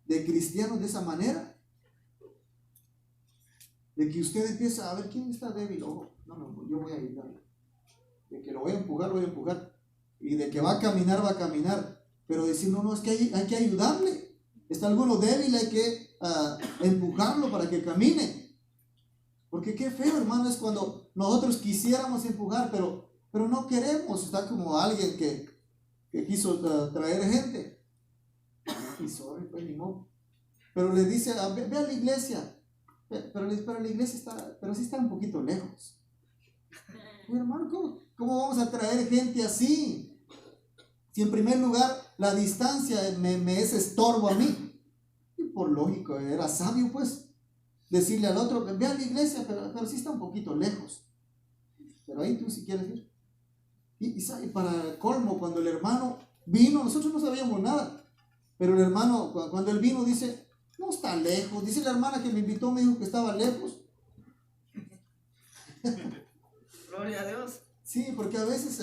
de cristianos de esa manera? De que usted empieza a ver quién está débil. Oh, no, yo voy a ayudarle. De que lo voy a empujar. Y de que va a caminar. Pero decir, no, es que hay que ayudarle. Está alguno débil, hay que empujarlo para que camine. Porque qué feo, hermano, es cuando nosotros quisiéramos empujar, pero no queremos. Está como alguien que quiso traer gente. Y sorry, pues ni modo. Pero le dice, ve a la iglesia. Pero la iglesia sí está un poquito lejos. Mi hermano, ¿cómo vamos a traer gente así? Si en primer lugar la distancia me es estorbo a mí. Y por lógico, era sabio pues decirle al otro, ve a la iglesia, pero sí está un poquito lejos. Pero ahí tú si quieres ir. Y para el colmo, cuando el hermano vino, nosotros no sabíamos nada. Pero el hermano, cuando él vino, dice, no está lejos. Dice la hermana que me invitó, me dijo que estaba lejos. Gloria a Dios. Sí, porque a veces,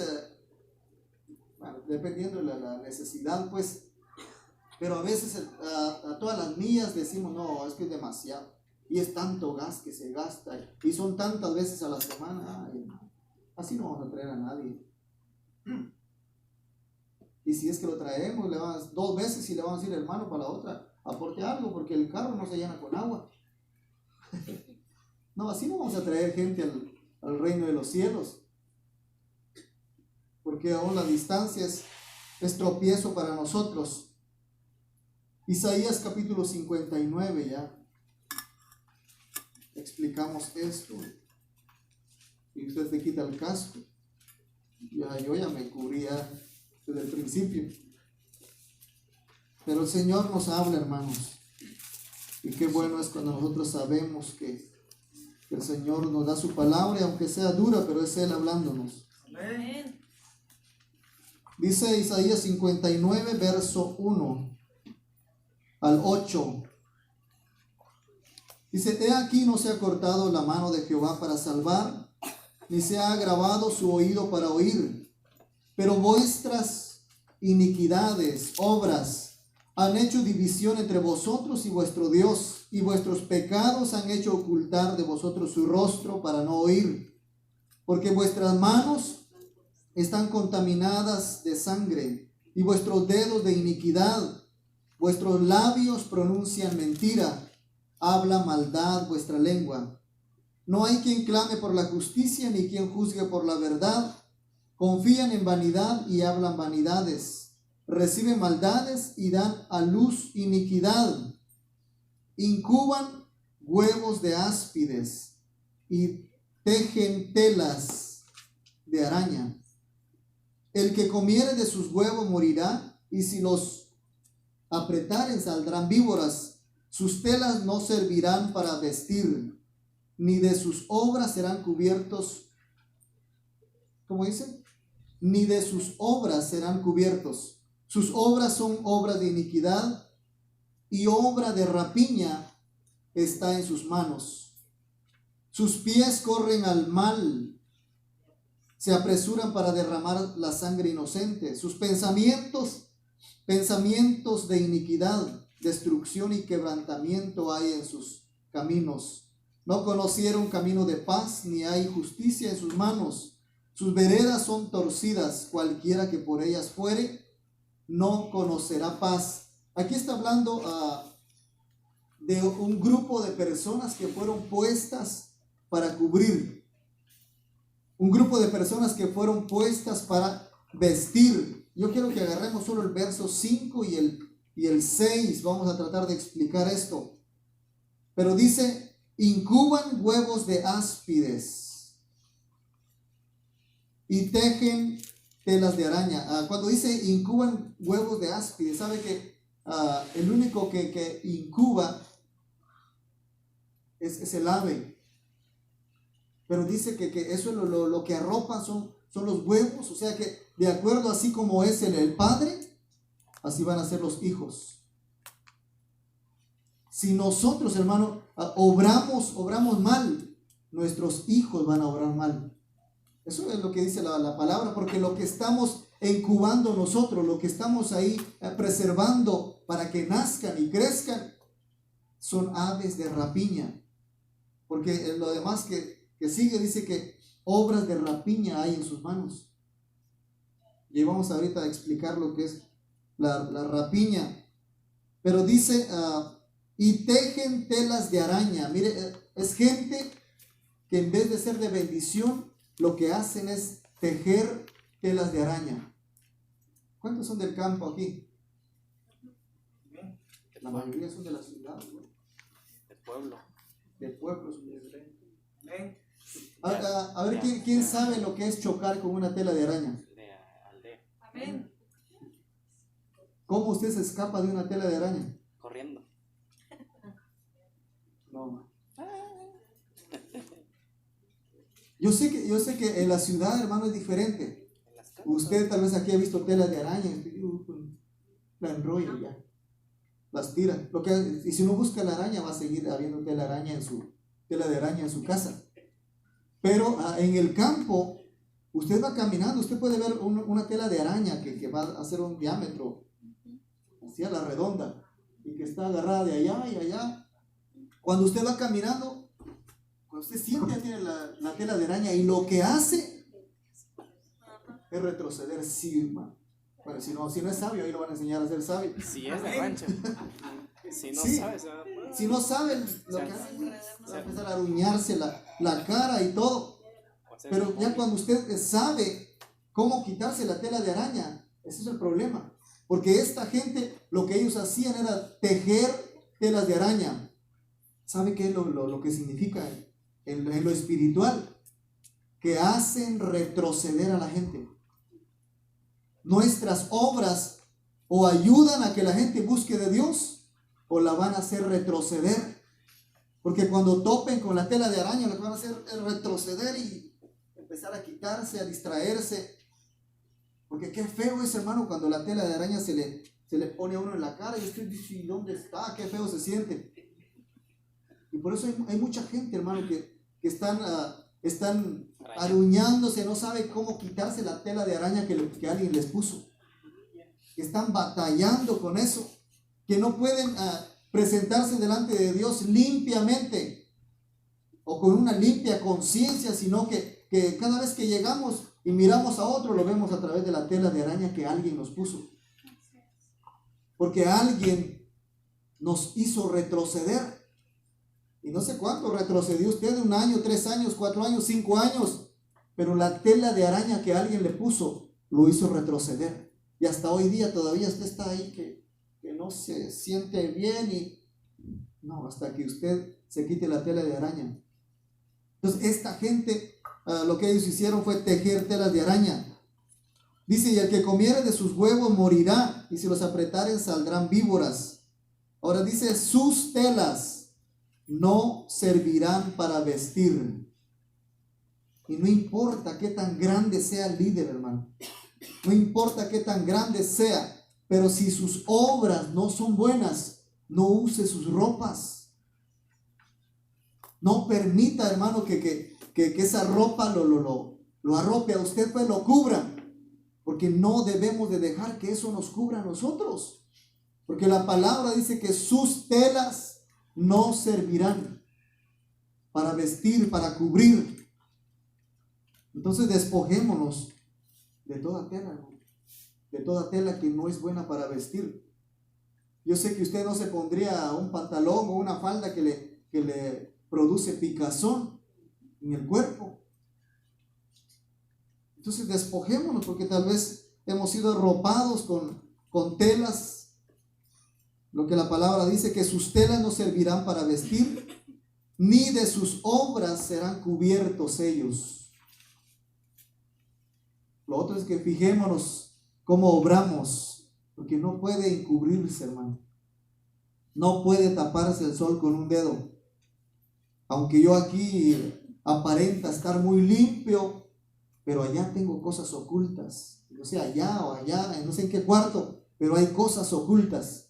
dependiendo de la necesidad, pues, pero a veces a todas las millas decimos, no, es que es demasiado. Y es tanto gas que se gasta. Y son tantas veces a la semana. Ay, así no vamos a traer a nadie. Y si es que lo traemos, le vamos 2 veces y le vamos a decir, hermano, para la otra, aporte algo, porque el carro no se llena con agua. No, así no vamos a traer gente al reino de los cielos. Porque aún la distancia es tropiezo para nosotros. Isaías capítulo 59 ya. Explicamos esto. Y usted te quita el casco. Yo ya me cubría desde el principio. Pero el Señor nos habla, hermanos. Y qué bueno es cuando nosotros sabemos que el Señor nos da su palabra, y aunque sea dura, pero es Él hablándonos. Amén. Dice Isaías 59, verso 1 al 8. Dice, he aquí no se ha cortado la mano de Jehová para salvar, ni se ha agravado su oído para oír. Pero vuestras iniquidades, obras, han hecho división entre vosotros y vuestro Dios, y vuestros pecados han hecho ocultar de vosotros su rostro para no oír. Porque vuestras manos están contaminadas de sangre, y vuestros dedos de iniquidad. Vuestros labios pronuncian mentira, habla maldad vuestra lengua. No hay quien clame por la justicia, ni quien juzgue por la verdad. Confían en vanidad y hablan vanidades. Reciben maldades y dan a luz iniquidad. Incuban huevos de áspides y tejen telas de araña. El que comiere de sus huevos morirá, y si los apretaren saldrán víboras. Sus telas no servirán para vestir, ni de sus obras serán cubiertos. ¿Cómo dice? Ni de sus obras serán cubiertos. Sus obras son obras de iniquidad, y obra de rapiña está en sus manos. Sus pies corren al mal, se apresuran para derramar la sangre inocente. Sus pensamientos de iniquidad, destrucción y quebrantamiento hay en sus caminos. No conocieron camino de paz, ni hay justicia en sus manos. Sus veredas son torcidas, cualquiera que por ellas fuere, no conocerá paz. Aquí está hablando de un grupo de personas que fueron puestas para cubrir. Un grupo de personas que fueron puestas para vestir. Yo quiero que agarremos solo el verso 5 y el 6. Vamos a tratar de explicar esto. Pero dice, incuban huevos de áspides y tejen telas de araña. Cuando dice incuban huevos de áspides, sabe que el único que incuba es el ave. Pero dice que eso es lo que arropan son los huevos. O sea que de acuerdo así como es el padre, así van a ser los hijos. Si nosotros, hermano, obramos mal, nuestros hijos van a obrar mal. Eso es lo que dice la palabra, porque lo que estamos incubando nosotros, lo que estamos ahí preservando para que nazcan y crezcan, son aves de rapiña. Porque lo demás que sigue dice que obras de rapiña hay en sus manos. Y vamos ahorita a explicar lo que es la rapiña. Pero dice, y tejen telas de araña. Mire, es gente que en vez de ser de bendición, lo que hacen es tejer telas de araña. ¿Cuántos son del campo aquí? La mayoría son de la ciudad, ¿no? Del pueblo. Del pueblo son diferentes. A ver, ¿quién sabe lo que es chocar con una tela de araña? Amén. ¿Cómo usted se escapa de una tela de araña? Corriendo. No. Yo sé que en la ciudad, hermano, es diferente. Usted tal vez aquí ha visto telas de araña, la enrolla y ya, las tira. Y si no busca la araña, va a seguir habiendo tela de araña en su casa. Pero en el campo, usted va caminando, usted puede ver una tela de araña que va a hacer un diámetro hacia la redonda y que está agarrada de allá y allá. Cuando usted va caminando, cuando usted siente ya tiene la tela de araña y lo que hace es retroceder. Sí, hermano. Bueno, si no es sabio, ahí lo van a enseñar a ser sabio. Si es de rancho. Si no Sí. sabes, se va a poner. Si no saben lo que hace, va a empezar a aruñarse la cara y todo. Pero ya cuando usted sabe cómo quitarse la tela de araña, ese es el problema. Porque esta gente, lo que ellos hacían era tejer telas de araña. ¿Sabe qué es lo que significa en lo espiritual? Que hacen retroceder a la gente. Nuestras obras o ayudan a que la gente busque de Dios o la van a hacer retroceder. Porque cuando topen con la tela de araña, lo que van a hacer es retroceder y empezar a quitarse, a distraerse. Porque qué feo es, hermano, cuando la tela de araña se le pone a uno en la cara y usted dice, ¿dónde está? Qué feo se siente. Y por eso hay mucha gente, hermano, que están aruñándose, no sabe cómo quitarse la tela de araña que alguien les puso. Que están batallando con eso. Que no pueden presentarse delante de Dios limpiamente o con una limpia conciencia, sino que cada vez que llegamos y miramos a otro, lo vemos a través de la tela de araña que alguien nos puso. Porque alguien nos hizo retroceder. Y no sé cuánto retrocedió usted, 1 año, 3 años, 4 años, 5 años. Pero la tela de araña que alguien le puso lo hizo retroceder. Y hasta hoy día todavía usted está ahí que no se siente bien y no, hasta que usted se quite la tela de araña. Entonces esta gente, lo que ellos hicieron fue tejer telas de araña. Dice, y el que comiere de sus huevos morirá, y si los apretaren saldrán víboras. Ahora dice, sus telas no servirán para vestir. Y no importa qué tan grande sea el líder, hermano. No importa qué tan grande sea. Pero si sus obras no son buenas, no use sus ropas. No permita, hermano, que esa ropa lo arrope a usted, pues lo cubra. Porque no debemos de dejar que eso nos cubra a nosotros. Porque la palabra dice que sus telas no servirán para vestir, para cubrir. Entonces despojémonos de toda tela, hermano, de toda tela que no es buena para vestir. Yo sé que usted no se pondría un pantalón o una falda que le produce picazón en el cuerpo. Entonces despojémonos, porque tal vez hemos sido arropados con telas. Lo que la palabra dice, que sus telas no servirán para vestir, ni de sus obras serán cubiertos ellos. Lo otro es que fijémonos cómo obramos, porque no puede encubrirse, hermano. No puede taparse el sol con un dedo. Aunque yo aquí aparenta estar muy limpio, pero allá tengo cosas ocultas. No sé, allá o allá, no sé en qué cuarto, pero hay cosas ocultas.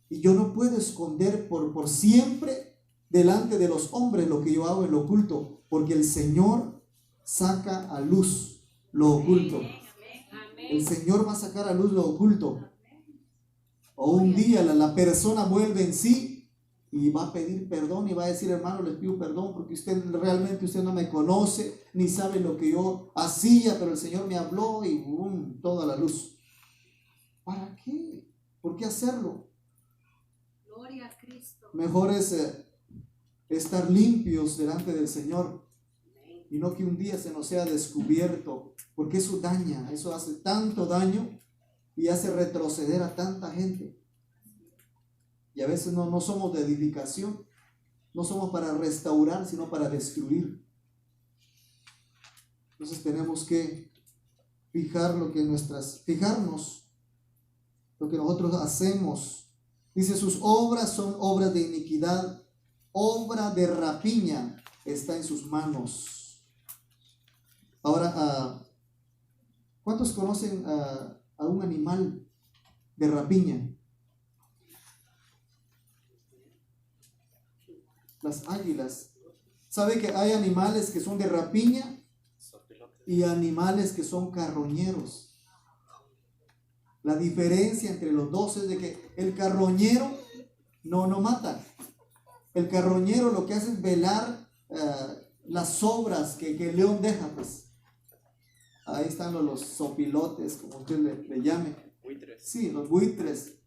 Y yo no puedo esconder por siempre delante de los hombres lo que yo hago en lo oculto, porque el Señor saca a luz lo oculto. El Señor va a sacar a luz lo oculto. O un día la persona vuelve en sí y va a pedir perdón y va a decir: hermano, les pido perdón porque realmente usted no me conoce, ni sabe lo que yo hacía, pero el Señor me habló y ¡bum!, toda la luz. ¿Para qué? ¿Por qué hacerlo? Gloria a Cristo. Mejor es estar limpios delante del Señor y no que un día se nos sea descubierto, porque eso daña, eso hace tanto daño y hace retroceder a tanta gente. Y a veces no somos de edificación, no somos para restaurar, sino para destruir. Entonces tenemos que fijarnos lo que nosotros hacemos. Dice: sus obras son obras de iniquidad, obra de rapiña está en sus manos. Ahora, ¿cuántos conocen a un animal de rapiña? Las águilas. ¿Sabe que hay animales que son de rapiña y animales que son carroñeros? La diferencia entre los dos es de que el carroñero no mata. El carroñero lo que hace es velar las sobras que el león deja, pues. Ahí están los sopilotes, como usted le llame. Buitres. Sí, los buitres.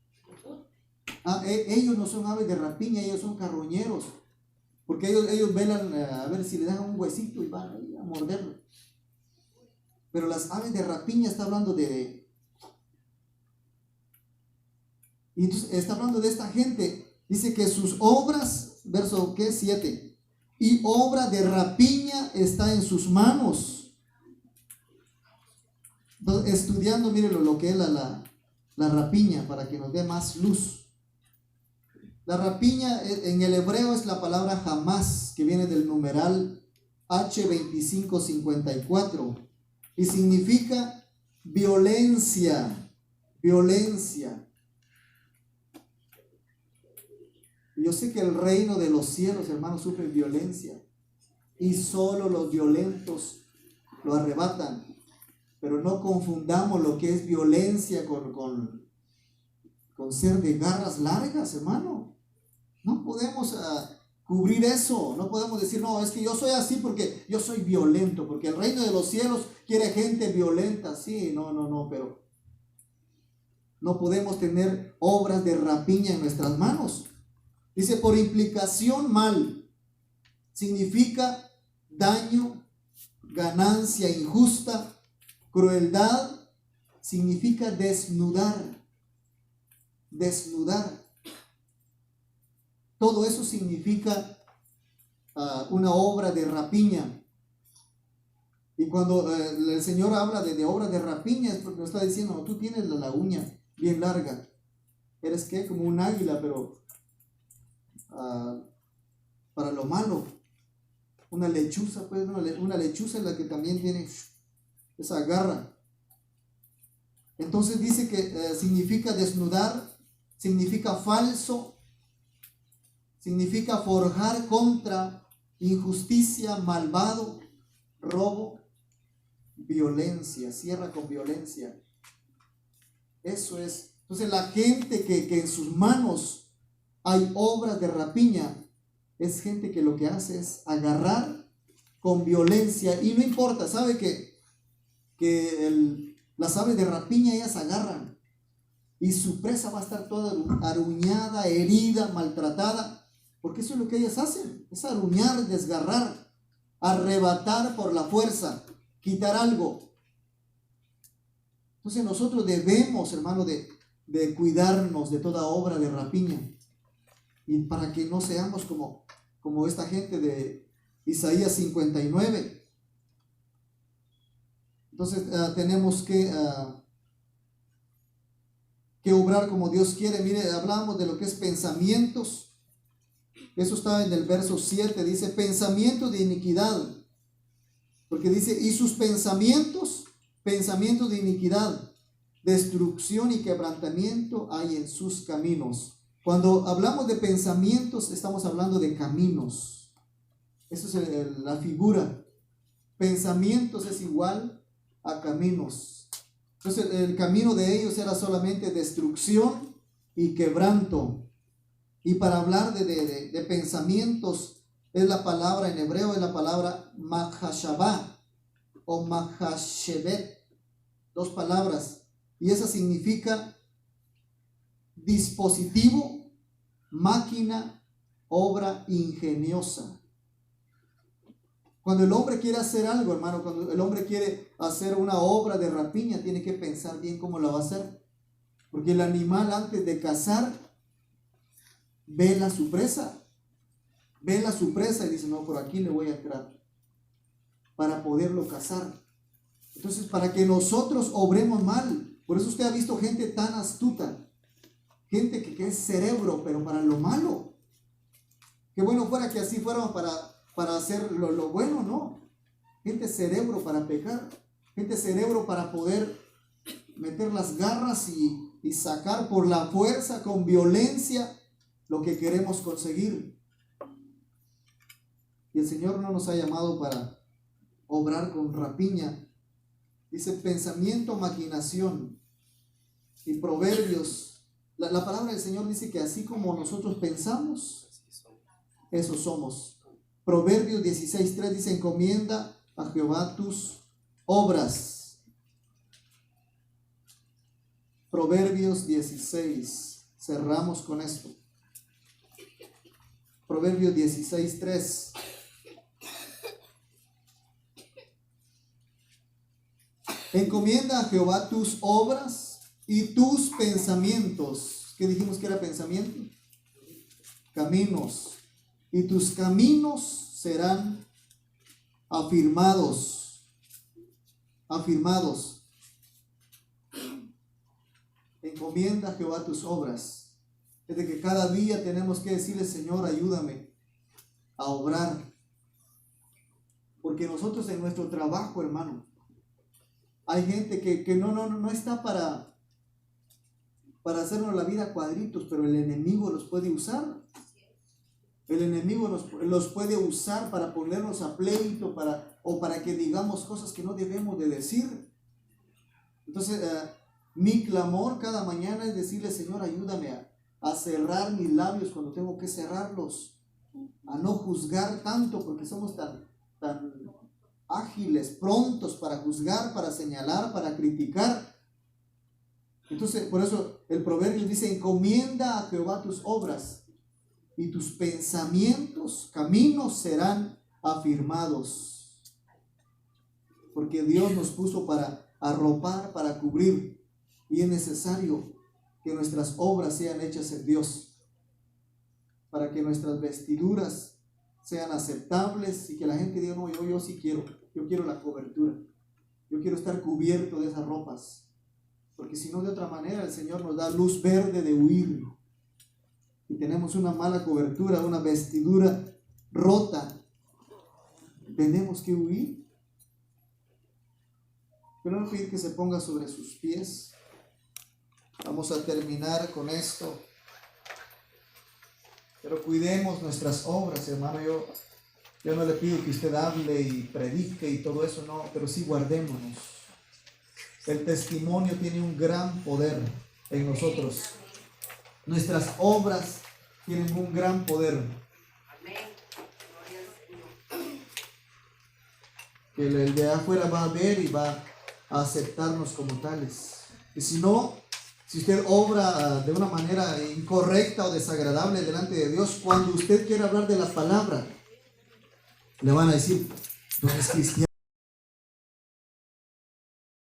Ellos no son aves de rapiña, ellos son carroñeros. Porque ellos velan a ver si le dejan un huesito y van ahí a morderlo. Pero las aves de rapiña está hablando y entonces está hablando de esta gente. Dice que sus obras, verso 7, y obra de rapiña está en sus manos. Entonces, estudiando, mírenlo, lo que es la rapiña, para que nos dé más luz. La rapiña en el hebreo es la palabra jamás, que viene del numeral H2554 y significa violencia. Yo sé que el reino de los cielos, hermanos, sufre violencia y solo los violentos lo arrebatan. Pero no confundamos lo que es violencia con ser de garras largas, hermano. No podemos cubrir eso. No podemos decir: no, es que yo soy así porque yo soy violento, porque el reino de los cielos quiere gente violenta. Sí, no, pero no podemos tener obras de rapiña en nuestras manos. Dice: por implicación mal, significa daño, ganancia injusta. Crueldad significa desnudar. Todo eso significa una obra de rapiña. Y cuando el Señor habla de obra de rapiña, es porque nos está diciendo: no, tú tienes la uña bien larga. Eres ¿qué? Como un águila, pero para lo malo. Una lechuza, pues, una lechuza es la que también tiene esa garra. Entonces dice que significa desnudar, significa falso, significa forjar contra, injusticia, malvado, robo, violencia, cierra con violencia. Eso es. Entonces la gente que en sus manos hay obras de rapiña, es gente que lo que hace es agarrar con violencia. Y no importa, sabe que las aves de rapiña ellas agarran y su presa va a estar toda aruñada, herida, maltratada, porque eso es lo que ellas hacen, es aruñar, desgarrar, arrebatar por la fuerza, quitar algo. Entonces nosotros debemos, hermano, de cuidarnos de toda obra de rapiña, y para que no seamos como esta gente de Isaías 59. Entonces tenemos que obrar como Dios quiere. Mire, hablamos de lo que es pensamientos. Eso está en el verso 7, dice pensamientos de iniquidad, porque dice, y sus pensamientos de iniquidad, destrucción y quebrantamiento hay en sus caminos. Cuando hablamos de pensamientos, estamos hablando de caminos. Eso es la figura. Pensamientos es igual a caminos. Entonces el camino de ellos era solamente destrucción y quebranto. Y para hablar de pensamientos, es la palabra en hebreo, es la palabra mahashabah o mahashebet, 2 palabras. Y esa significa dispositivo, máquina, obra ingeniosa. Cuando el hombre quiere hacer algo, hermano, cuando el hombre quiere hacer una obra de rapiña, tiene que pensar bien cómo la va a hacer. Porque el animal antes de cazar, vela su presa y dice, no, por aquí le voy a entrar para poderlo cazar. Entonces, para que nosotros obremos mal, por eso usted ha visto gente tan astuta, gente que es cerebro, pero para lo malo. Qué bueno fuera que así fuéramos para hacer lo bueno, ¿no? Gente cerebro para pecar, gente cerebro para poder meter las garras y sacar por la fuerza, con violencia, lo que queremos conseguir. Y el Señor no nos ha llamado para obrar con rapiña. Dice pensamiento, maquinación. Y Proverbios, la palabra del Señor dice que así como nosotros pensamos, eso somos. Proverbios 16:3 dice, encomienda a Jehová tus obras. Proverbios 16, cerramos con esto. Proverbios 16:3. Encomienda a Jehová tus obras y tus pensamientos. ¿Qué dijimos que era pensamiento? Caminos. Y tus caminos serán afirmados. Afirmados. Encomienda a Jehová tus obras. Es de que cada día tenemos que decirle, Señor, ayúdame a obrar. Porque nosotros en nuestro trabajo, hermano, hay gente que no está para hacernos la vida cuadritos, pero el enemigo los puede usar. El enemigo los puede usar para ponernos a pleito, o para que digamos cosas que no debemos de decir. Entonces, mi clamor cada mañana es decirle, Señor, ayúdame a cerrar mis labios cuando tengo que cerrarlos, a no juzgar tanto, porque somos tan ágiles, prontos para juzgar, para señalar, para criticar. Entonces, por eso el proverbio dice, encomienda a Jehová tus obras y tus pensamientos, caminos serán afirmados. Porque Dios nos puso para arropar, para cubrir, y es necesario que nuestras obras sean hechas en Dios, para que nuestras vestiduras sean aceptables y que la gente diga, no, yo sí quiero, yo quiero la cobertura, yo quiero estar cubierto de esas ropas, porque si no, de otra manera el Señor nos da luz verde de huir, y tenemos una mala cobertura, una vestidura rota, tenemos que huir. Quiero pedir que se ponga sobre sus pies. Vamos a terminar con esto. Pero cuidemos nuestras obras, hermano. Yo no le pido que usted hable y predique y todo eso, no, pero sí guardémonos. El testimonio tiene un gran poder en nosotros. Nuestras obras tienen un gran poder. que el de afuera va a ver y va a aceptarnos como tales. Y si no, si usted obra de una manera incorrecta o desagradable delante de Dios, cuando usted quiera hablar de la palabra, le van a decir, no es cristiano.